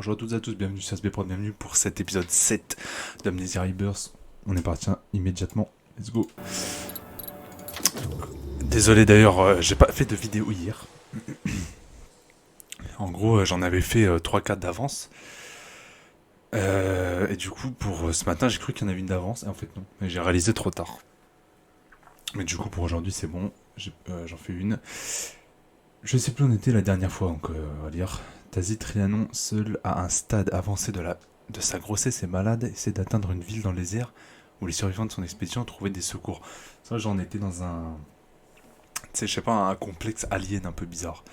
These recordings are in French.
Bonjour à toutes et à tous, bienvenue sur SB Prod, bienvenue pour cet épisode 7 d'Amnesia Rebirth. On est parti immédiatement, let's go. Désolé d'ailleurs, j'ai pas fait de vidéo hier. En gros, j'en avais fait 3-4 d'avance. Et du coup, pour ce matin, j'ai cru qu'il y en avait une d'avance, et en fait non. Mais j'ai réalisé trop tard. Mais du coup, pour aujourd'hui, c'est bon, j'en fais une. Je sais plus où on était la dernière fois, donc on va lire. Tazit Trianon, seul à un stade avancé de sa grossesse et malade, essaie d'atteindre une ville dans les airs où les survivants de son expédition ont trouvé des secours. Ça, j'en étais dans un... Tu sais, je sais pas, un complexe alien un peu bizarre.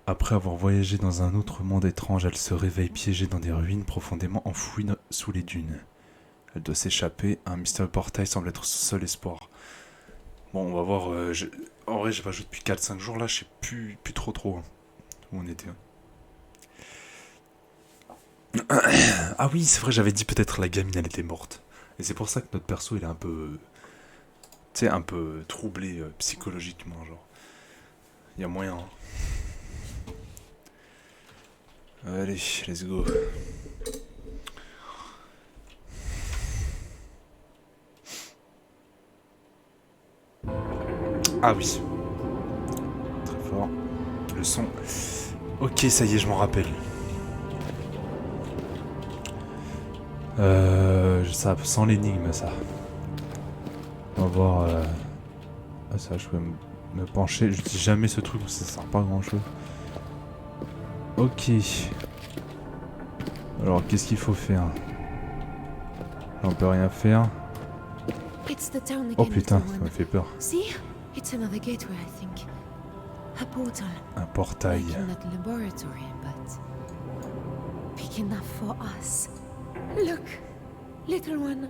Après avoir voyagé dans un autre monde étrange, elle se réveille piégée dans des ruines profondément enfouies sous les dunes. Elle doit s'échapper, un mystérieux portail semble être son seul espoir. Bon, on va voir... En vrai, j'ai pas joué depuis 4-5 jours, là, je sais plus trop hein, où on était. Ah oui, c'est vrai, j'avais dit peut-être la gamine, elle était morte. Et c'est pour ça que notre perso, il est un peu... Tu sais, un peu troublé psychologiquement, genre. Il y a moyen. Allez, let's go. Ah oui. Très fort. Le son. Ok, ça y est, je m'en rappelle. Ça sent l'énigme, ça. On va voir... Ah ça, je peux me pencher. Je dis jamais ce truc, ça sert pas à grand chose. Ok. Alors, qu'est-ce qu'il faut faire? On peut rien faire. Oh putain, ça m'a fait peur. Un portail. Look, little one.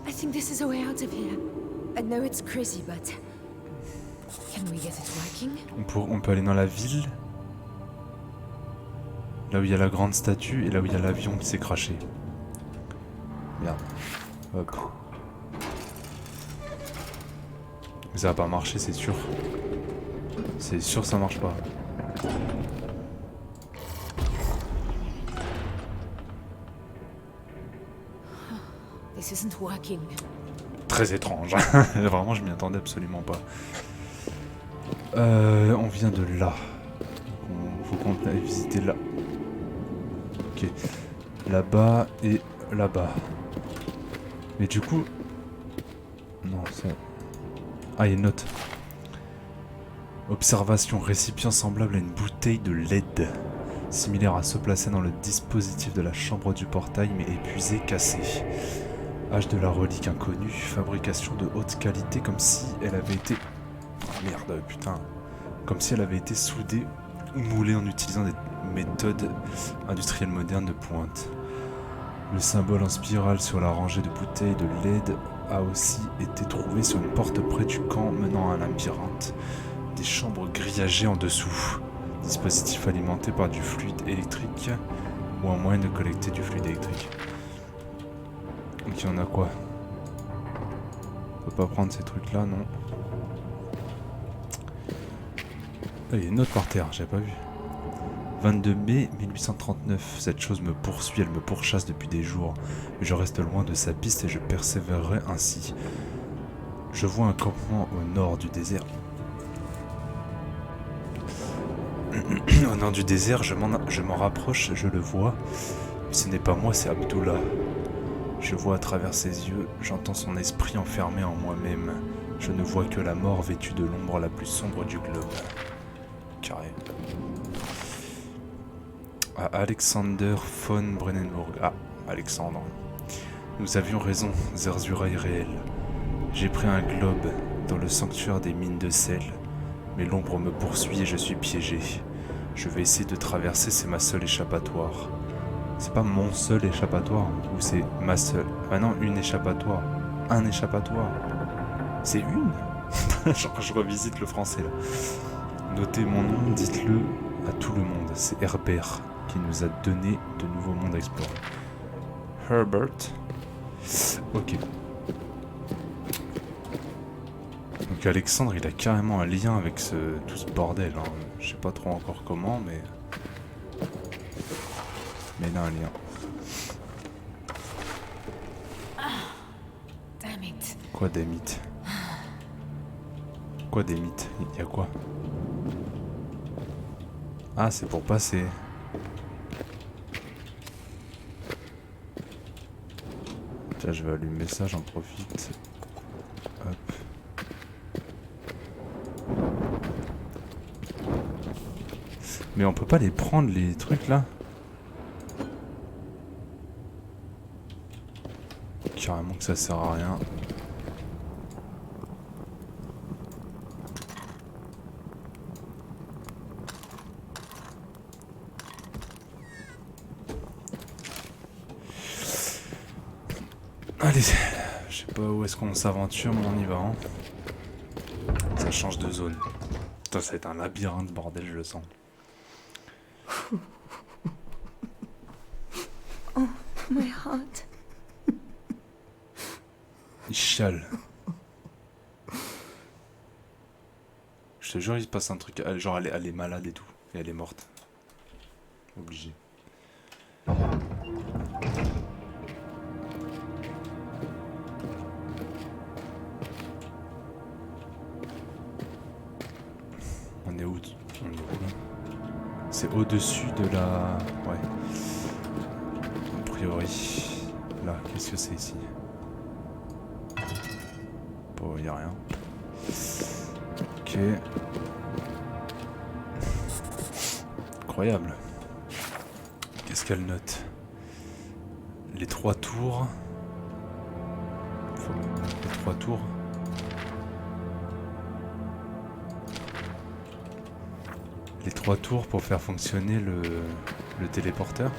I think this is a way out of here. I know it's crazy, but can we get it working? On peut aller dans la ville. Là où il y a la grande statue et là où il y a l'avion qui s'est craché. Merde. Hop. Mais ça va pas marcher, c'est sûr. C'est sûr ça marche pas. This isn't working. Très étrange. Vraiment, je m'y attendais absolument pas. On vient de là. Faut qu'on aille visiter là. Ok. Là-bas et là-bas. Mais du coup... Non, c'est... Ah, il y a une note. Observation, récipient semblable à une bouteille de LED. Similaire à ceux placés dans le dispositif de la chambre du portail, mais épuisé, cassé. Âge de la relique inconnue, fabrication de haute qualité comme si elle avait été... Oh merde, putain. Comme si elle avait été soudée ou moulée en utilisant des méthodes industrielles modernes de pointe. Le symbole en spirale sur la rangée de bouteilles de LED a aussi été trouvé sur une porte près du camp menant à un labyrinthe. Des chambres grillagées en dessous. Dispositif alimenté par du fluide électrique ou un moyen de collecter du fluide électrique. Ok, on a quoi? On peut pas prendre ces trucs là, non. Ah, il y a une note par terre, j'avais pas vu. 22 mai 1839, cette chose me poursuit, elle me pourchasse depuis des jours. Mais je reste loin de sa piste et je persévérerai ainsi. Je vois un campement au nord du désert. Au nord du désert, je m'en rapproche, je le vois. Mais ce n'est pas moi, c'est Abdullah. Je vois à travers ses yeux, j'entends son esprit enfermé en moi-même. Je ne vois que la mort vêtue de l'ombre la plus sombre du globe. Carré. À Alexander von Brennenburg. Ah, Alexandre. Nous avions raison, Zerzura est réel. J'ai pris un globe dans le sanctuaire des mines de sel, mais l'ombre me poursuit et je suis piégé. Je vais essayer de traverser, c'est ma seule échappatoire. C'est pas mon seul échappatoire, ou c'est ma seule. Ah non, une échappatoire. Un échappatoire. C'est une. Genre, je revisite le français là. Notez mon nom, dites-le à tout le monde. C'est Herbert qui nous a donné de nouveaux mondes à explorer. Herbert. Ok. Donc Alexandre, il a carrément un lien avec tout ce bordel. Hein. Je sais pas trop encore comment, mais... Mais là, un lien. Damn it. Quoi des mythes? Quoi des mythes? Y'a quoi? Ah, c'est pour passer. Tiens, je vais allumer ça, j'en profite. Hop. Mais on peut pas les prendre, les trucs là? Carrément que ça sert à rien. Allez, je sais pas où est-ce qu'on s'aventure, mais on y va. Hein. Ça change de zone. Putain, ça va être un labyrinthe, bordel, je le sens. Oh, my heart. Il chiale. Je te jure, il se passe un truc. Genre, elle est malade et tout. Et elle est morte. Obligé. On est où? On est où là? C'est au-dessus de la... Ouais. A priori. Là, qu'est-ce que c'est ici? Bon, y a rien. Ok. Incroyable. Qu'est-ce qu'elle note? Les 3 tours. Les 3 tours. Les 3 tours pour faire fonctionner le téléporteur.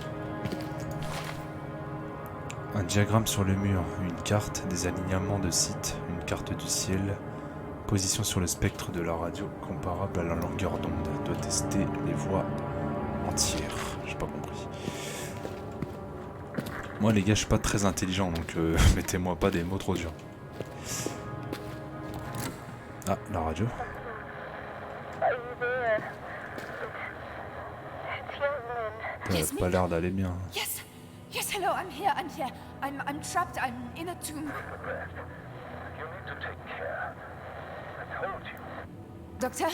Un diagramme sur le mur, une carte, des alignements de sites, une carte du ciel, position sur le spectre de la radio comparable à la longueur d'onde. Doit tester les voies entières. J'ai pas compris. Moi les gars, je suis pas très intelligent, donc mettez-moi pas des mots trop durs. Ah, la radio. Ça a pas l'air d'aller bien. Yes. Yes, hello, I'm here. I'm trapped. I'm in a tomb. You need to take care. I told you. Doctor?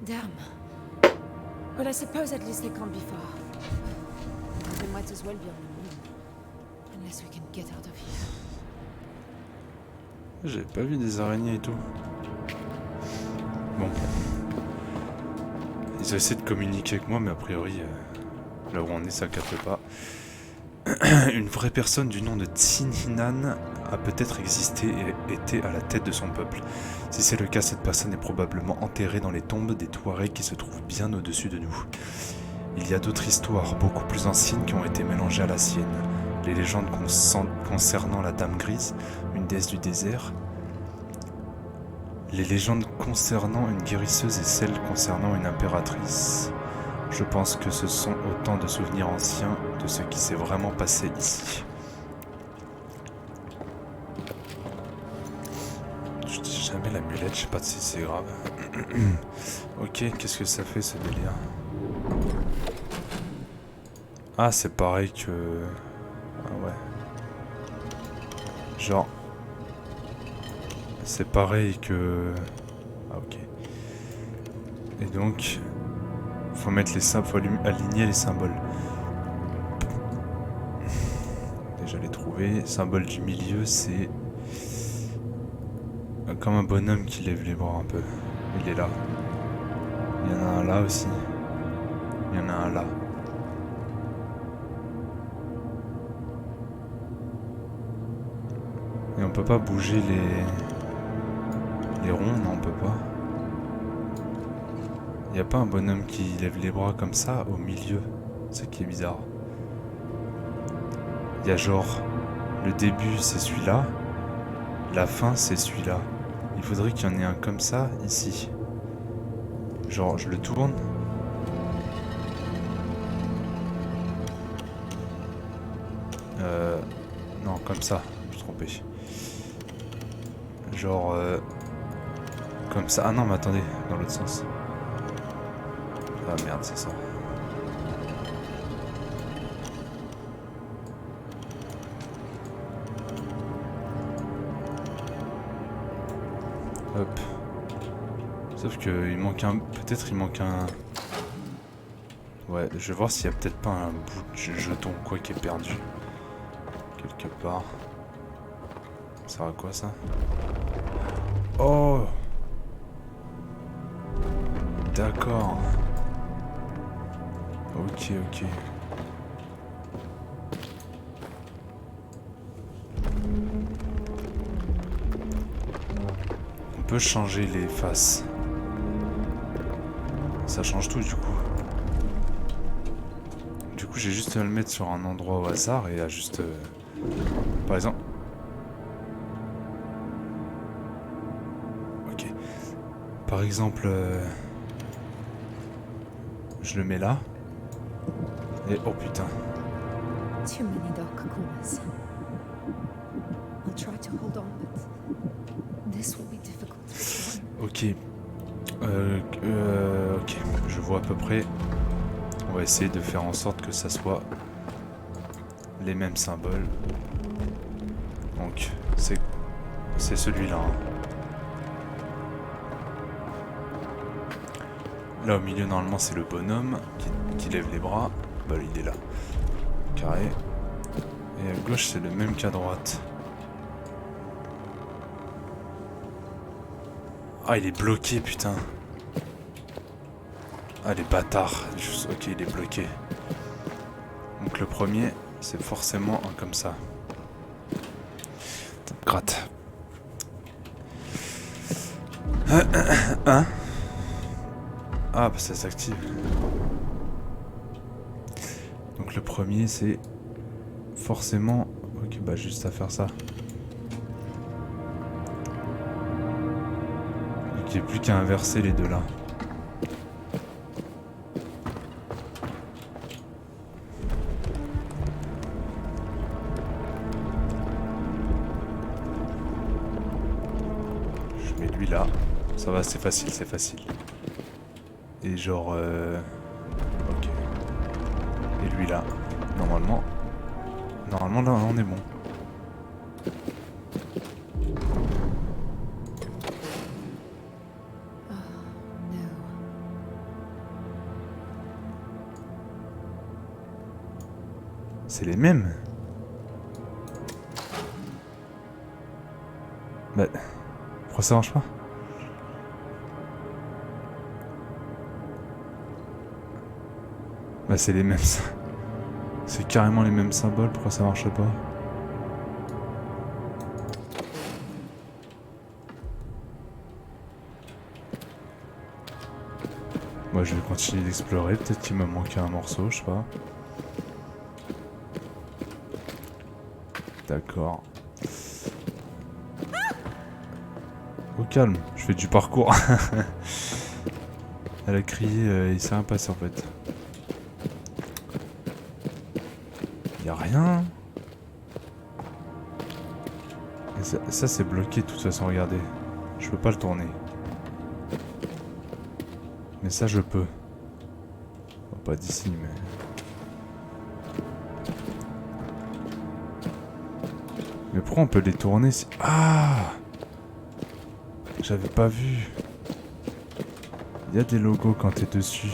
Damn. Well, I suppose at least they can't be far. They might as well be on the moon. Unless we can get out of here. J'avais pas vu des araignées et tout. Bon. Ils essaient de communiquer avec moi, mais a priori, là où on est, ça capte pas. Une vraie personne du nom de Tininan a peut-être existé et été à la tête de son peuple. Si c'est le cas, cette personne est probablement enterrée dans les tombes des Touaregs qui se trouvent bien au-dessus de nous. Il y a d'autres histoires, beaucoup plus anciennes, qui ont été mélangées à la sienne. Les légendes concernant la Dame Grise, une déesse du désert. Les légendes concernant une guérisseuse et celles concernant une impératrice. Je pense que ce sont autant de souvenirs anciens de ce qui s'est vraiment passé ici. Je dis jamais l'amulette, je sais pas si c'est grave. Ok, qu'est-ce que ça fait ce délire? Ah, c'est pareil que... Ah ouais. Genre... C'est pareil que... Ah ok. Et donc... Faut mettre les symboles, faut aligner les symboles. Déjà les trouver. Symbole du milieu, c'est... Comme un bonhomme qui lève les bras un peu. Il est là. Il y en a un là aussi. Il y en a un là. Et on peut pas bouger les ronds, non on peut pas. Y a pas un bonhomme qui lève les bras comme ça au milieu, c'est ça qui est bizarre. Y a genre le début c'est celui-là, la fin c'est celui-là. Il faudrait qu'il y en ait un comme ça ici. Genre je le tourne. Non comme ça, je me suis trompé. Genre comme ça. Ah non mais attendez, dans l'autre sens. Ah merde, c'est ça. Hop. Sauf que il manque un... Peut-être il manque un... Ouais, je vais voir s'il y a peut-être pas un bout de jeton ou quoi qui est perdu. Quelque part. Ça sert à quoi ça? Oh! D'accord. Ok, ok. On peut changer les faces. Ça change tout du coup. Du coup, j'ai juste à le mettre sur un endroit au hasard et à juste... Par exemple... Ok. Par exemple... Je le mets là. Et oh putain. Too many dark corners. I'll try to hold on, but this will be difficult. Ok. Ok. Je vois à peu près. On va essayer de faire en sorte que ça soit les mêmes symboles. Donc, c'est celui-là. Hein. Là au milieu normalement c'est le bonhomme qui lève les bras. Bah il est là. Carré. Et à gauche c'est le même qu'à droite. Ah il est bloqué putain. Ah les bâtards. Ok il est bloqué. Donc le premier c'est forcément un comme ça. Gratte. Hein? Ah bah ça s'active. Donc le premier c'est forcément... Ok bah juste à faire ça. Donc il n'y a plus qu'à inverser les deux là. Je mets lui là. Ça va c'est facile, c'est facile. Et genre... Ok. Et lui là. Normalement... Normalement là on est bon. C'est les mêmes. Bah... Pourquoi ça marche pas? Bah c'est les mêmes. C'est carrément les mêmes symboles, pourquoi ça marche pas? Moi je vais continuer d'explorer, peut-être qu'il m'a manqué un morceau, je sais pas. D'accord. Au calme, je fais du parcours. Elle a crié, il s'est rien passé en fait. Y'a rien. Et ça c'est bloqué de toute façon, regardez. Je peux pas le tourner. Mais ça je peux. Bon, pas d'ici mais... Mais pourquoi on peut les tourner si... Ah! J'avais pas vu. Il y a des logos quand t'es dessus.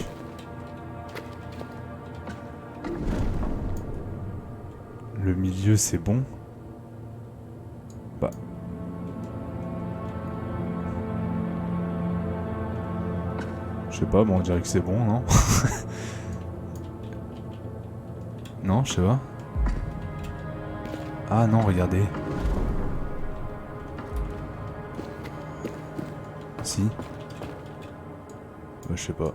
Le milieu c'est bon. Bah. Je sais pas, bon on dirait que c'est bon, non? Non, je sais pas. Ah non, regardez. Si. Bah, je sais pas.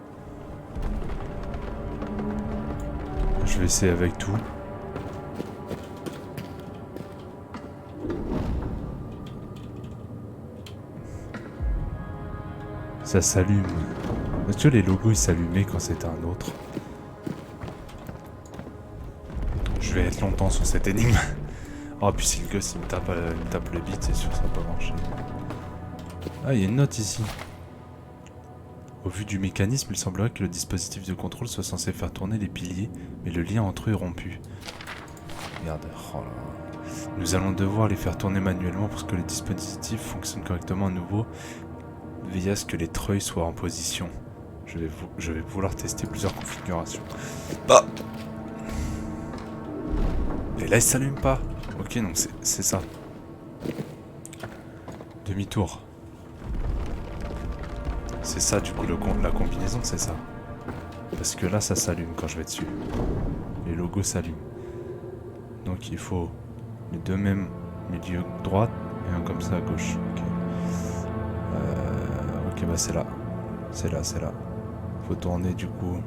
Je vais essayer avec tout. Ça s'allume. Est-ce que les logos ils s'allumaient quand c'était un autre? Je vais être longtemps sur cette énigme. Oh puis si le gosse il me tape le beat, c'est sûr ça va pas marcher. Ah il y a une note ici. Au vu du mécanisme, il semblerait que le dispositif de contrôle soit censé faire tourner les piliers, mais le lien entre eux est rompu. Merde, oh là là. Nous allons devoir les faire tourner manuellement pour que le dispositif fonctionne correctement à nouveau. Veillez à ce que les treuils soient en position. Je vais vouloir tester plusieurs configurations. Bah. Et là il s'allume pas. Ok, donc c'est ça. Demi-tour. C'est ça du coup la combinaison, c'est ça. Parce que là ça s'allume quand je vais dessus. Les logos s'allument. Donc il faut les deux mêmes milieu droite et un comme ça à gauche. Ok, ok, bah c'est là. C'est là. Faut tourner du coup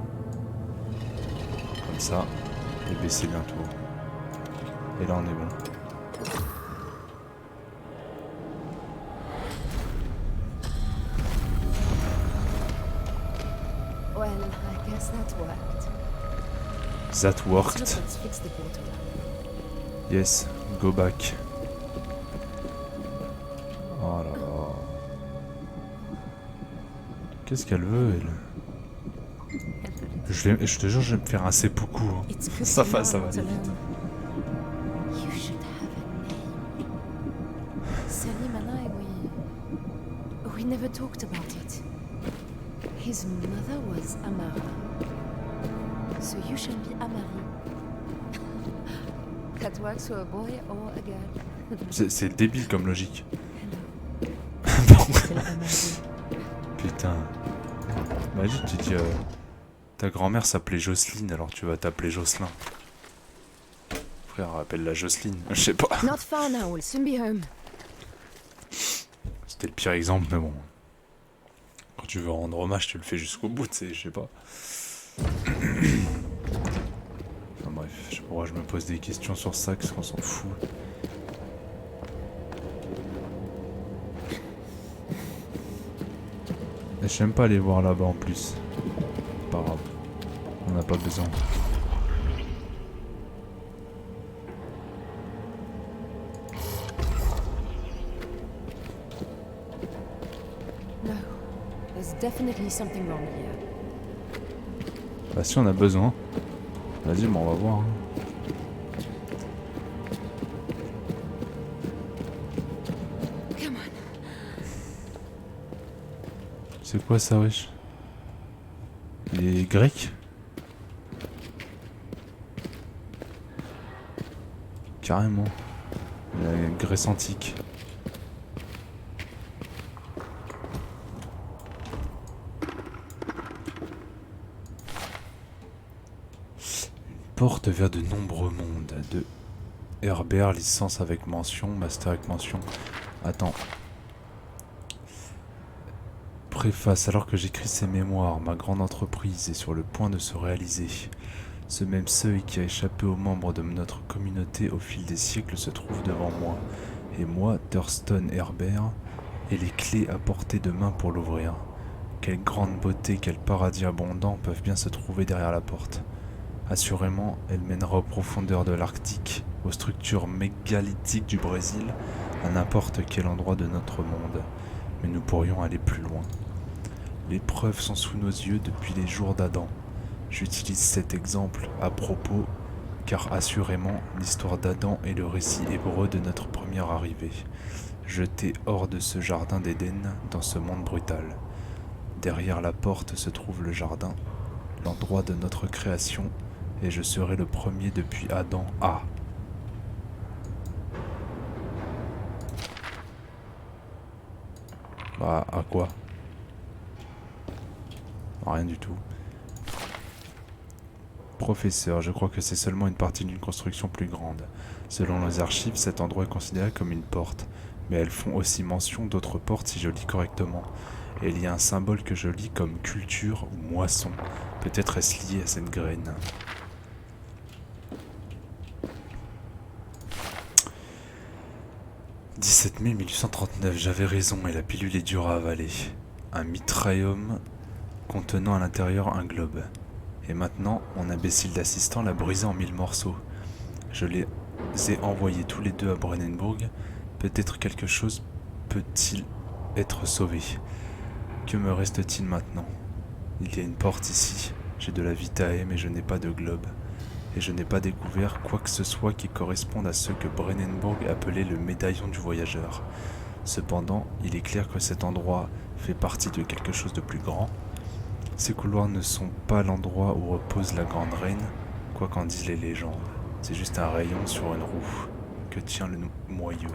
comme ça et baisser d'un tour. Et là on est bon. Well, I guess that worked. That worked. Let's fix the portal. Yes, go back. Oh là là. Qu'est-ce qu'elle veut, elle? Je te jure, je vais me faire un seppuku. Hein. It's good Ça to va know aller how to vite. learn. You should have a name. Salim and we never talked about it. His mother was Amara. So you shall be Amari. That works for a boy or a girl. C'est débile comme logique. Hello. Still Amari. Putain. Imagine, tu dis ta grand-mère s'appelait Jocelyne, alors tu vas t'appeler Jocelyn. Frère, appelle-la Jocelyne. Je sais pas. Not far now, we'll soon be home. C'était le pire exemple, mais bon. Quand tu veux rendre hommage, tu le fais jusqu'au bout, tu sais, je sais pas. Enfin bref, je sais pas pourquoi je me pose des questions sur ça, parce qu'on s'en fout. Et j'aime pas aller voir là-bas en plus. Pas grave. On n'a pas besoin. No, there's definitely something wrong here. Bah si on a besoin. Vas-y, bon, on va voir. Hein. Come on. C'est quoi ça, wesh? Les Grecs? Carrément. La Grèce antique. Porte vers de nombreux mondes. De Herbert, licence avec mention, master avec mention. Attends. Préface, alors que j'écris ces mémoires, ma grande entreprise est sur le point de se réaliser. Ce même seuil qui a échappé aux membres de notre communauté au fil des siècles se trouve devant moi. Et moi, Thurston Herbert, ai les clés à portée de main pour l'ouvrir. Quelle grande beauté, quel paradis abondant peuvent bien se trouver derrière la porte. Assurément, elle mènera aux profondeurs de l'Arctique, aux structures mégalithiques du Brésil, à n'importe quel endroit de notre monde. Mais nous pourrions aller plus loin. Les preuves sont sous nos yeux depuis les jours d'Adam. J'utilise cet exemple à propos, car assurément, l'histoire d'Adam est le récit hébreu de notre première arrivée, jeté hors de ce jardin d'Éden, dans ce monde brutal. Derrière la porte se trouve le jardin, l'endroit de notre création, et je serai le premier depuis Adam à. Bah, à quoi? Rien du tout. Professeur, je crois que c'est seulement une partie d'une construction plus grande. Selon nos archives, cet endroit est considéré comme une porte, mais elles font aussi mention d'autres portes si je lis correctement. Et il y a un symbole que je lis comme culture ou moisson. Peut-être est-ce lié à cette graine. « 17 mai 1839, j'avais raison et la pilule est dure à avaler. Un mitrailleum contenant à l'intérieur un globe. Et maintenant, mon imbécile d'assistant l'a brisé en 1000 morceaux. Je les ai envoyés tous les deux à Brennenburg. Peut-être quelque chose peut-il être sauvé. Que me reste-t-il maintenant? Il y a une porte ici. J'ai de la vitae mais je n'ai pas de globe. Et je n'ai pas découvert quoi que ce soit qui corresponde à ce que Brennenburg appelait le médaillon du voyageur. Cependant, il est clair que cet endroit fait partie de quelque chose de plus grand. Ces couloirs ne sont pas l'endroit où repose la grande reine, quoi qu'en disent les légendes. C'est juste un rayon sur une roue que tient le moyeu.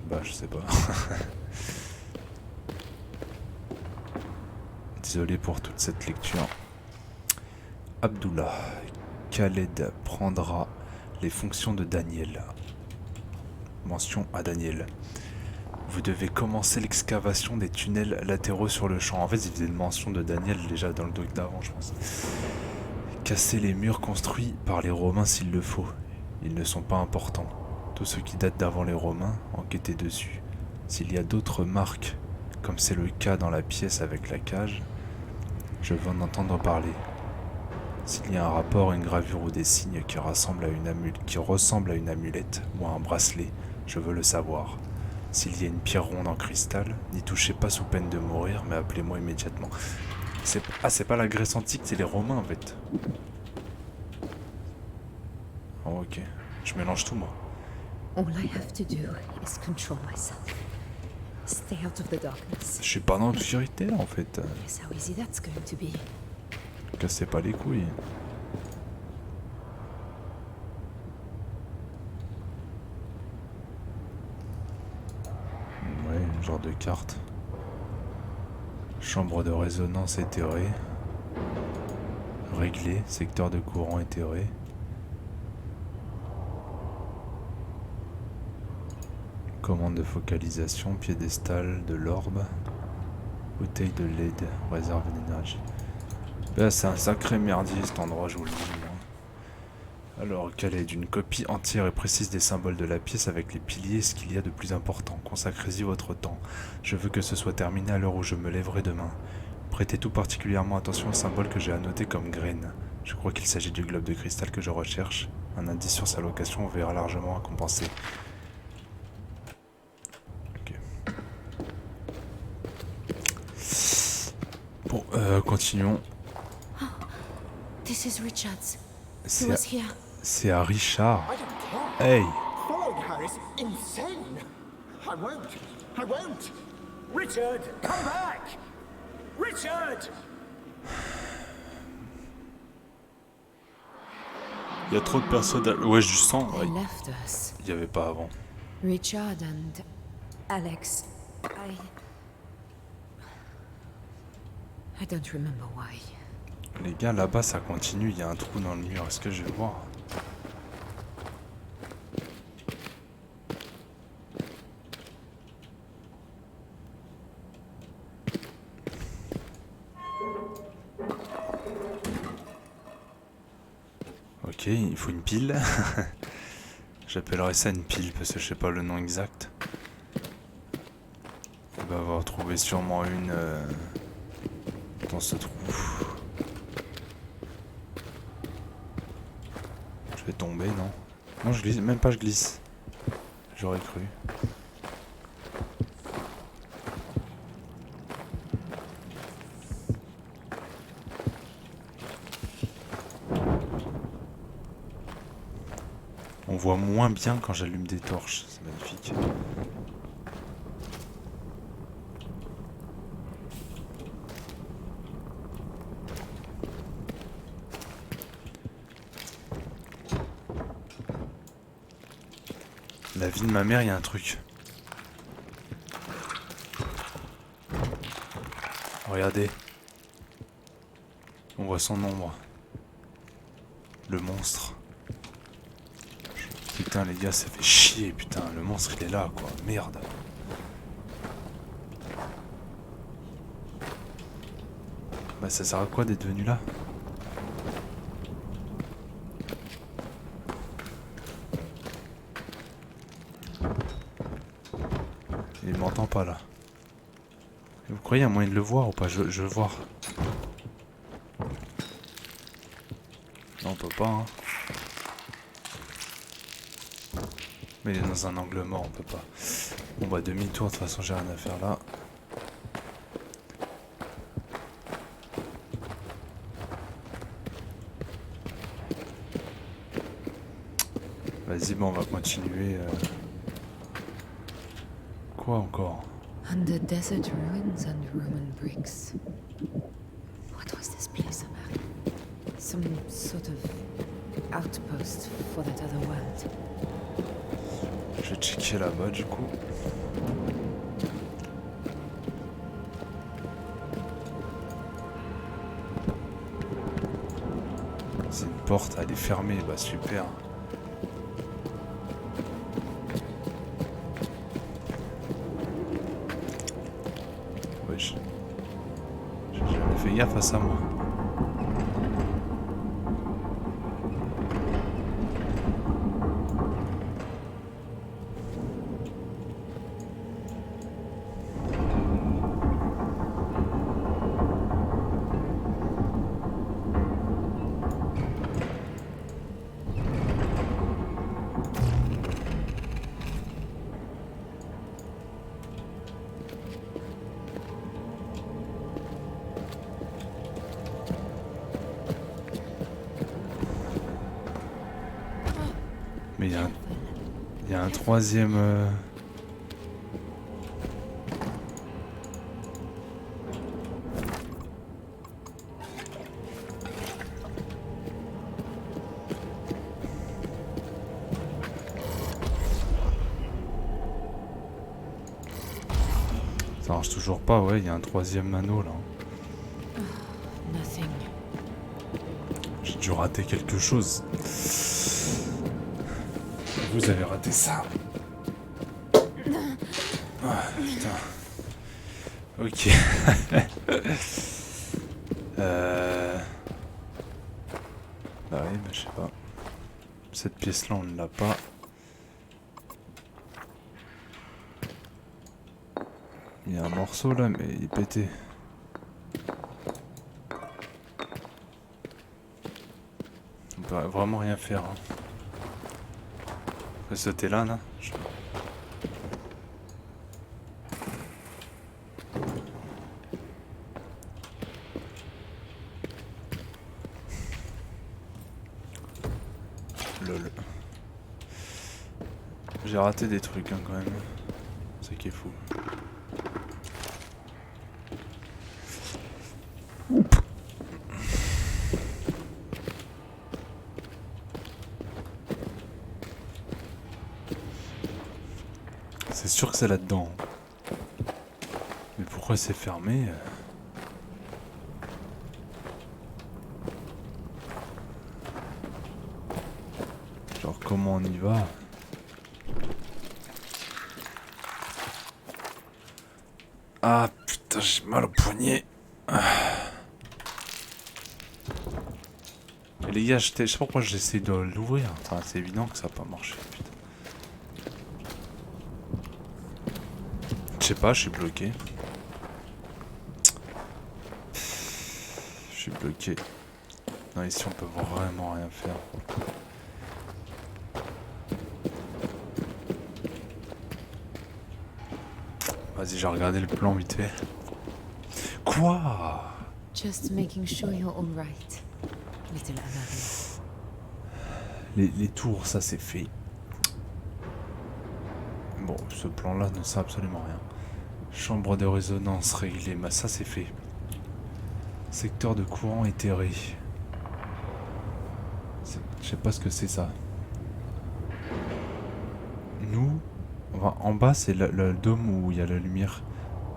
Bah, je sais pas. Désolé pour toute cette lecture. Abdullah. Khaled prendra les fonctions de Daniel. Mention à Daniel. Vous devez commencer l'excavation des tunnels latéraux sur le champ. En fait, il faisait une mention de Daniel déjà dans le doc d'avant, je pense. Casser les murs construits par les Romains s'il le faut. Ils ne sont pas importants. Tout ce qui date d'avant les Romains, enquêtez dessus. S'il y a d'autres marques, comme c'est le cas dans la pièce avec la cage, je veux en entendre parler. S'il y a un rapport, une gravure ou des signes qui ressemblent à une amulette ou à un bracelet, je veux le savoir. S'il y a une pierre ronde en cristal, n'y touchez pas sous peine de mourir, mais appelez-moi immédiatement. C'est pas la Grèce antique, c'est les Romains en fait. Oh, ok, je mélange tout moi. All I have to do is control myself. Stay out of the darkness. Je suis pas dans l'obscurité là en fait. Guess how easy that's going to be. Cassez pas les couilles. Ouais, genre de carte. Chambre de résonance éthérée. Réglé, secteur de courant éthéré. Commande de focalisation, piédestal de l'orbe. Bouteille de LED, réserve d'énergie. Là, c'est un sacré merdier cet endroit, je vous le dis. Alors, Khaled, une copie entière et précise des symboles de la pièce avec les piliers, ce qu'il y a de plus important. Consacrez-y votre temps. Je veux que ce soit terminé à l'heure où je me lèverai demain. Prêtez tout particulièrement attention aux symboles que j'ai annotés comme graines. Je crois qu'il s'agit du globe de cristal que je recherche. Un indice sur sa location verra largement récompensé. Ok. Bon, continuons. This is Richards. He was here. C'est à Richard. I don't care. Hey, Following her is insane. I won't. I won't. Richard, come back. Richard! il y a trop de personnes. Ouais, je sens. They left us. Il y avait pas avant. Richard and Alex. I don't remember why. Les gars, là-bas, ça continue. Il y a un trou dans le mur. Est-ce que je vais voir? Ok, il faut une pile. J'appellerais ça une pile parce que je sais pas le nom exact. On va avoir trouvé sûrement une dans ce trou. Je vais tomber, non? Non, je glisse, même pas je glisse. J'aurais cru. On voit moins bien quand j'allume des torches, c'est magnifique. La vie de ma mère, il y a un truc. Regardez. On voit son ombre. Le monstre. Putain les gars, ça fait chier, putain, le monstre il est là quoi, merde. Bah ça sert à quoi d'être venu là? Il m'entend pas là. Vous croyez qu'il y a moyen de le voir ou pas? Je veux voir. Non on peut pas hein. Mais il est dans un angle mort, on peut pas. Bon bah demi-tour, de toute façon j'ai rien à faire là. Vas-y, bon, on va continuer. Quoi encore? Under desert ruins and Roman bricks. What was this place, Amari? Some sort of outpost for that other world. Je vais checker là-bas du coup. C'est une porte, elle est fermée, bah super. Wesh. J'ai jamais fait gaffe à ça moi. Mais il y a un troisième... Ça marche toujours pas, ouais, il y a un troisième anneau là. Nothing. J'ai dû rater quelque chose. Vous avez raté ça. Ah, putain. Ok. Bah oui, mais je sais pas. Cette pièce-là, on ne l'a pas. Il y a un morceau là, mais il est pété. On peut vraiment rien faire. Hein. On peut sauter là, là. Lol. J'ai raté des trucs hein, quand même. C'est ça qui est fou. C'est sûr que c'est là-dedans. Mais pourquoi c'est fermé? Genre comment on y va? Ah putain, j'ai mal au poignet. Et les gars, je sais pas pourquoi j'essaie de l'ouvrir. Enfin, c'est évident que ça va pas marcher. Putain. Je sais pas, je suis bloqué. Je suis bloqué. Non, ici on peut vraiment rien faire. Vas-y, j'ai regardé le plan vite fait. Quoi? Just making sure you're all right, little Amari. Les tours, ça c'est fait. Bon, ce plan-là ne sert absolument rien. Chambre de résonance réglée, bah ça c'est fait. Secteur de courant éthéré. Je sais pas ce que c'est ça. Nous, enfin, en bas c'est le dôme où il y a la lumière.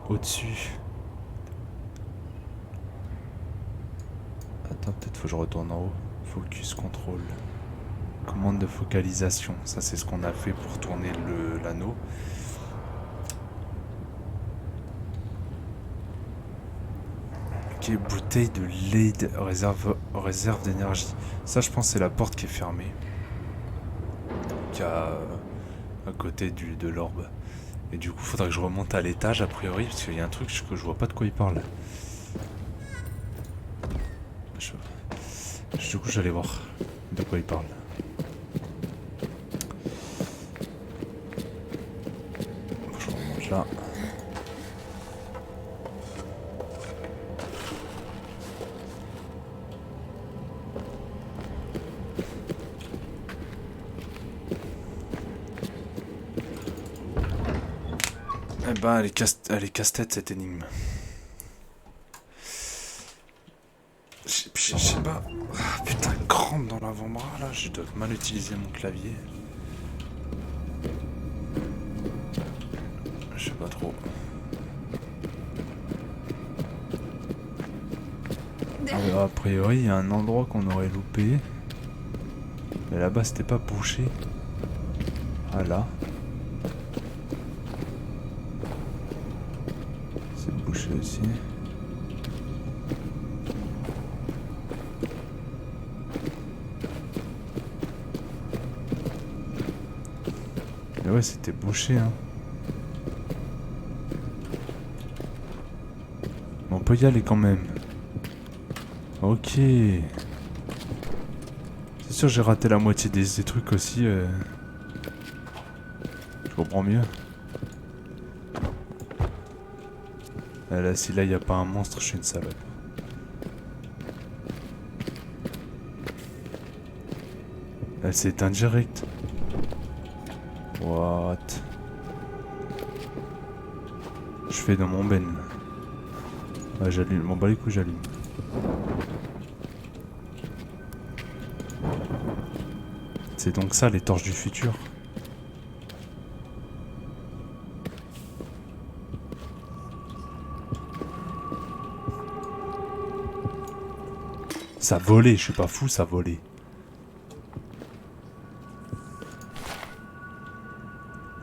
Au-dessus. Attends, peut-être faut que je retourne en haut. Focus contrôle. Commande de focalisation. Ça c'est ce qu'on a fait pour tourner l'anneau. Ok, bouteille de lait, réserve d'énergie. Ça je pense c'est la porte qui est fermée. Qui a à côté de l'orbe. Et du coup faudra que je remonte à l'étage a priori parce qu'il y a un truc que je vois pas de quoi il parle. Du coup j'allais voir de quoi il parle. Je remonte là. Eh ben, elle est casse-tête cette énigme. Je sais pas. Ah, putain, crampe dans l'avant-bras là, je dois mal utiliser mon clavier. Je sais pas trop. Alors, a priori, il y a un endroit qu'on aurait loupé. Mais là-bas, c'était pas bouché. Ah là. C'est bouché aussi. Mais ouais, c'était bouché, hein. Mais on peut y aller quand même. Ok. C'est sûr j'ai raté la moitié des trucs aussi. Je comprends mieux. Ah là, si là y a pas un monstre, je suis une salope. Elle s'est éteinte direct. What? Je fais dans mon ben. Ah, j'allume. Bon, bah les coups, j'allume. C'est donc ça les torches du futur. Ça volait, je suis pas fou, ça volait.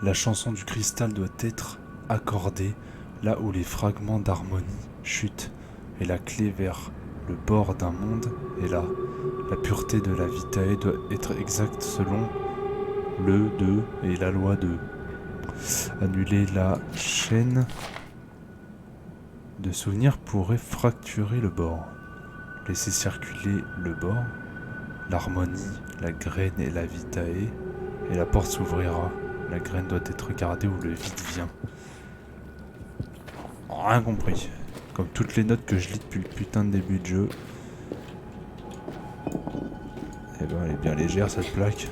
La chanson du cristal doit être accordée là où les fragments d'harmonie chutent et la clé vers le bord d'un monde est là. La pureté de la vitae doit être exacte selon le 2 et la loi 2. Annuler la chaîne de souvenirs pourrait fracturer le bord. Laisser circuler le bord, l'harmonie, la graine et la vitae, et la porte s'ouvrira. La graine doit être gardée où le vide vient. Rien compris. Comme toutes les notes que je lis depuis le putain de début de jeu. Eh ben elle est bien légère cette plaque.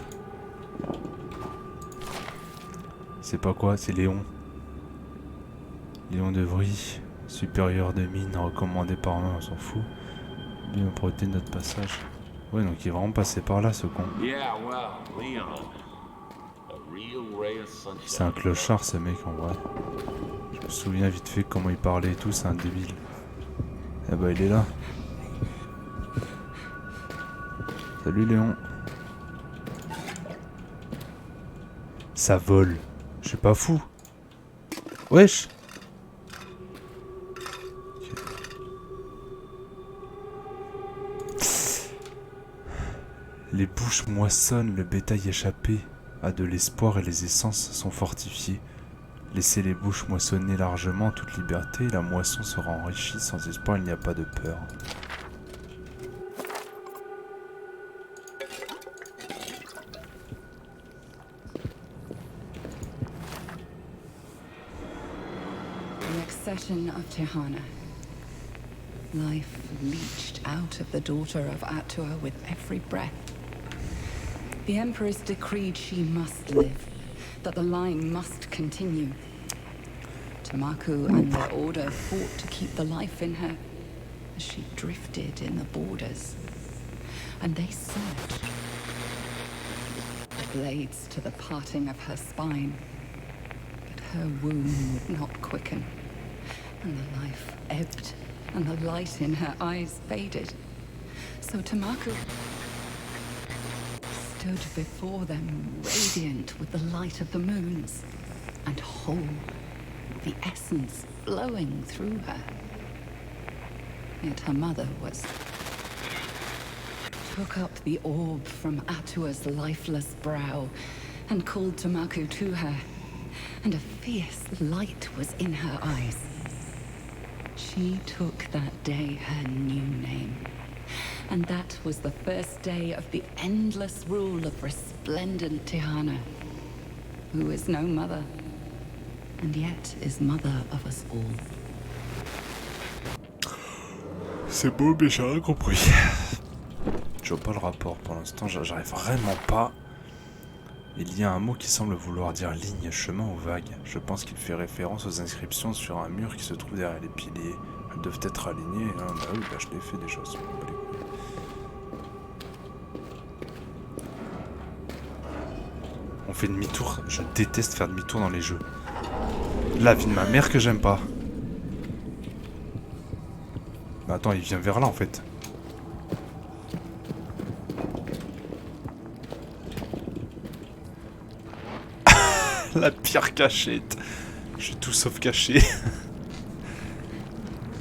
C'est pas quoi, c'est Léon. Léon de Vry, supérieur de mine, recommandé par moi, on s'en fout. Bien protéger notre passage. Ouais, donc il est vraiment passé par là ce con. C'est un clochard ce mec en vrai. Je me souviens vite fait comment il parlait et tout, c'est un débile. Eh bah il est là. Salut Léon. Ça vole. Je suis pas fou. Wesh. Les bouches moissonnent, le bétail échappé a de l'espoir et les essences sont fortifiées. Laissez les bouches moissonner largement, toute liberté, la moisson sera enrichie, sans espoir il n'y a pas de peur. The accession of Tehana. Life leached out of the daughter of Atua with every breath. The Empress decreed she must live, that the line must continue. Tamaku and their order fought to keep the life in her as she drifted in the borders. And they surged. The blades to the parting of her spine. But her womb would not quicken, and the life ebbed, and the light in her eyes faded. So Tamaku stood before them, radiant with the light of the moons, and whole, the essence flowing through her. Yet her mother took up the orb from Atua's lifeless brow, and called Tamaku to her, and a fierce light was in her eyes. She took that day her new name. And that was the first day of the endless rule of resplendent Tehana, who is no mother, and yet is mother of us all. C'est beau, mais j'ai rien compris. Je vois pas le rapport pour l'instant, j'arrive vraiment pas. Il y a un mot qui semble vouloir dire ligne, chemin ou vague. Je pense qu'il fait référence aux inscriptions sur un mur qui se trouve derrière les piliers. Elles doivent être alignées. Ah bah oui, bah je l'ai fait déjà. On fait demi-tour. Je déteste faire demi-tour dans les jeux. La vie de ma mère que j'aime pas. Mais attends, il vient vers là en fait. La pire cachette. Je suis tout sauf caché.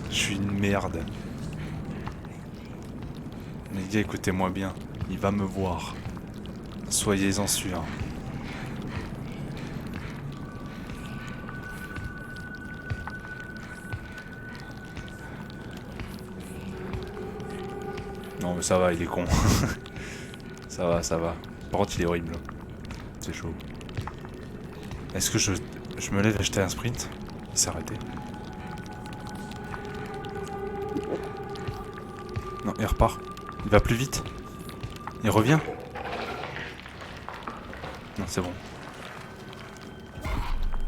Je suis une merde. Les gars, écoutez-moi bien. Il va me voir. Soyez-en sûrs. Non mais ça va, il est con. Ça va, ça va. Par contre, il est horrible. C'est chaud. Est-ce que je me lève et jeter un sprint? Il s'est arrêté. Non, il repart. Il va plus vite. Il revient. Non, c'est bon.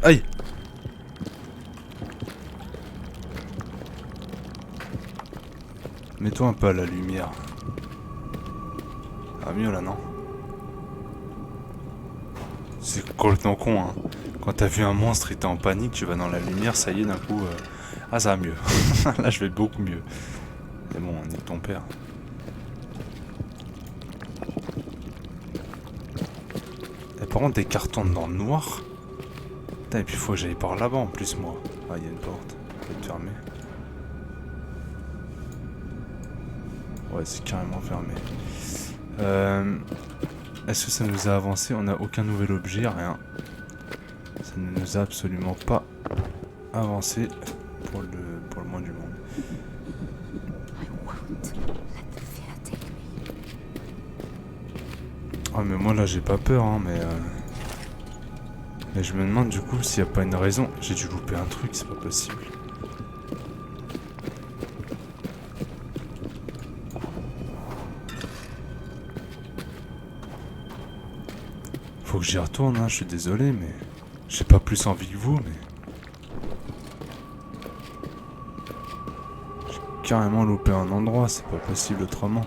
Aïe! Mets-toi un peu à la lumière. Ah, mieux là, non? C'est complètement con, hein. Quand t'as vu un monstre et t'es en panique, tu vas dans la lumière, ça y est, d'un coup... Ah, ça va mieux. Là, je vais beaucoup mieux. Mais bon, on est ton père. Et par contre, des cartons dans le noir. Putain, et puis il faut que j'aille par là-bas en plus, moi. Ah, il y a une porte. Elle peut être fermée. Ouais, c'est carrément fermé. Est-ce que ça nous a avancé? On n'a aucun nouvel objet, rien. Ça ne nous a absolument pas avancé pour le moins du monde. Ah mais moi là j'ai pas peur hein, mais je me demande du coup s'il n'y a pas une raison. J'ai dû louper un truc, c'est pas possible. Faut que j'y retourne, hein, je suis désolé, mais j'ai pas plus envie que vous, mais... J'ai carrément loupé un endroit, c'est pas possible autrement.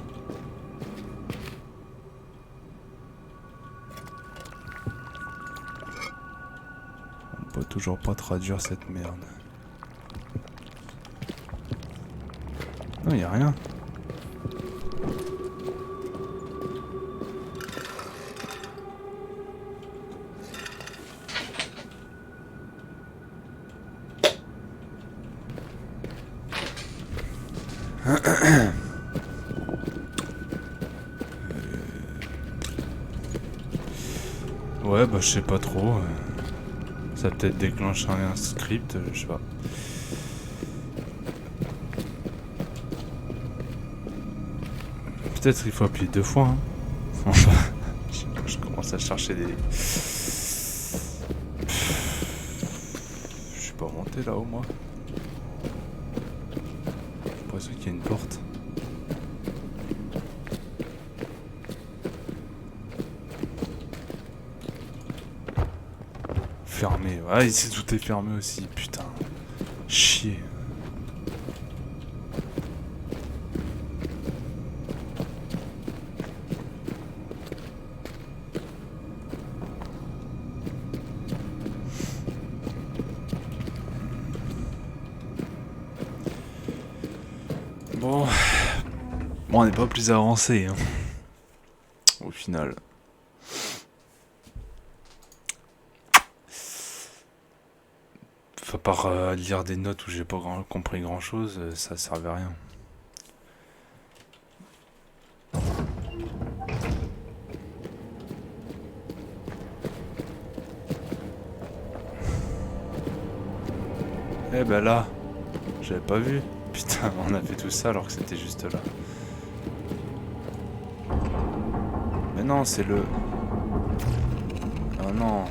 On peut toujours pas traduire cette merde. Non, y a rien. Ouais, bah je sais pas trop. Ça peut-être déclencher un script, je sais pas. Peut-être il faut appuyer 2 fois. Hein. Enfin, je sais pas, je commence à chercher des... Je suis pas monté là-haut moi. J'ai l'impression qu'il y a une porte. Fermé. Ah, ici tout est fermé aussi, putain. Chier. Bon, on n'est pas plus avancé, hein. Au final. À part lire des notes où j'ai pas compris grand chose, ça servait à rien. Eh ben là, j'avais pas vu. Putain, on a fait tout ça alors que c'était juste là. Mais non, c'est le... Oh non.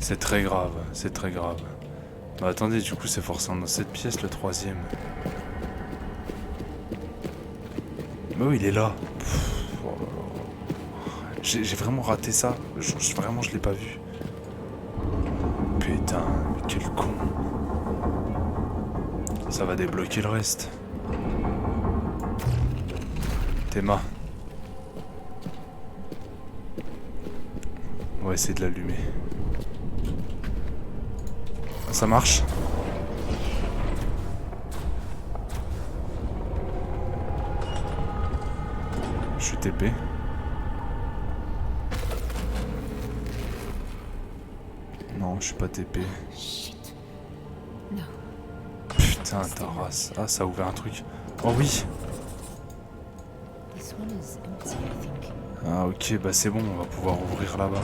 C'est très grave, c'est très grave. Bah attendez, du coup c'est forcément dans cette pièce le 3e. Bah oui, il est là. Pff, oh là là. J'ai vraiment raté ça. Vraiment, je l'ai pas vu. Putain, mais quel con. Ça va débloquer le reste. Théma. On va essayer de l'allumer. Ça marche? Je suis TP. Non, je suis pas TP. Shit. No. Putain, ta race. Ah, ça a ouvert un truc. Oh oui. This one is empty, I think. Ah ok, bah c'est bon, on va pouvoir ouvrir là-bas.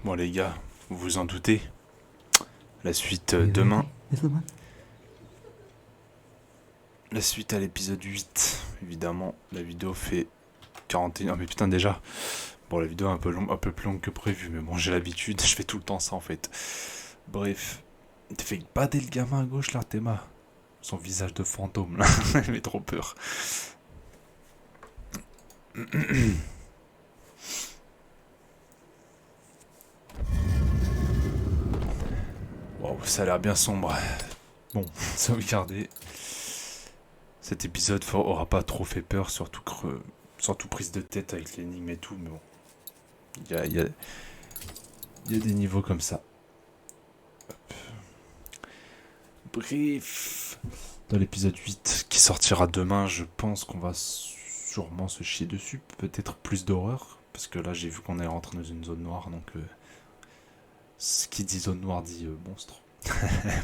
Bon les gars, vous vous en doutez. La suite demain. La suite à l'épisode 8. Évidemment, la vidéo fait 41... Ah mais putain déjà. Bon la vidéo est un peu plus longue que prévu. Mais bon j'ai l'habitude, je fais tout le temps ça en fait. Bref. T'as fait bader le gamin à gauche là, Théma. Son visage de fantôme là. Il fait trop peur. Wow, ça a l'air bien sombre. Bon, sauvegarder. Cet épisode aura pas trop fait peur, surtout prise de tête avec l'énigme et tout, mais bon. Il y a des niveaux comme ça. Hop. Bref. Dans l'épisode 8 qui sortira demain, je pense qu'on va sûrement se chier dessus. Peut-être plus d'horreur. Parce que là, j'ai vu qu'on est rentré dans une zone noire, donc... ce qui dit zone noire dit monstre.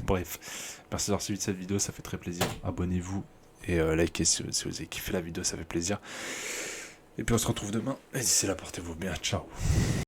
Bref, merci d'avoir suivi cette vidéo, ça fait très plaisir. Abonnez-vous et likez si vous avez kiffé la vidéo, ça fait plaisir. Et puis on se retrouve demain. Et d'ici là, portez-vous bien. Ciao.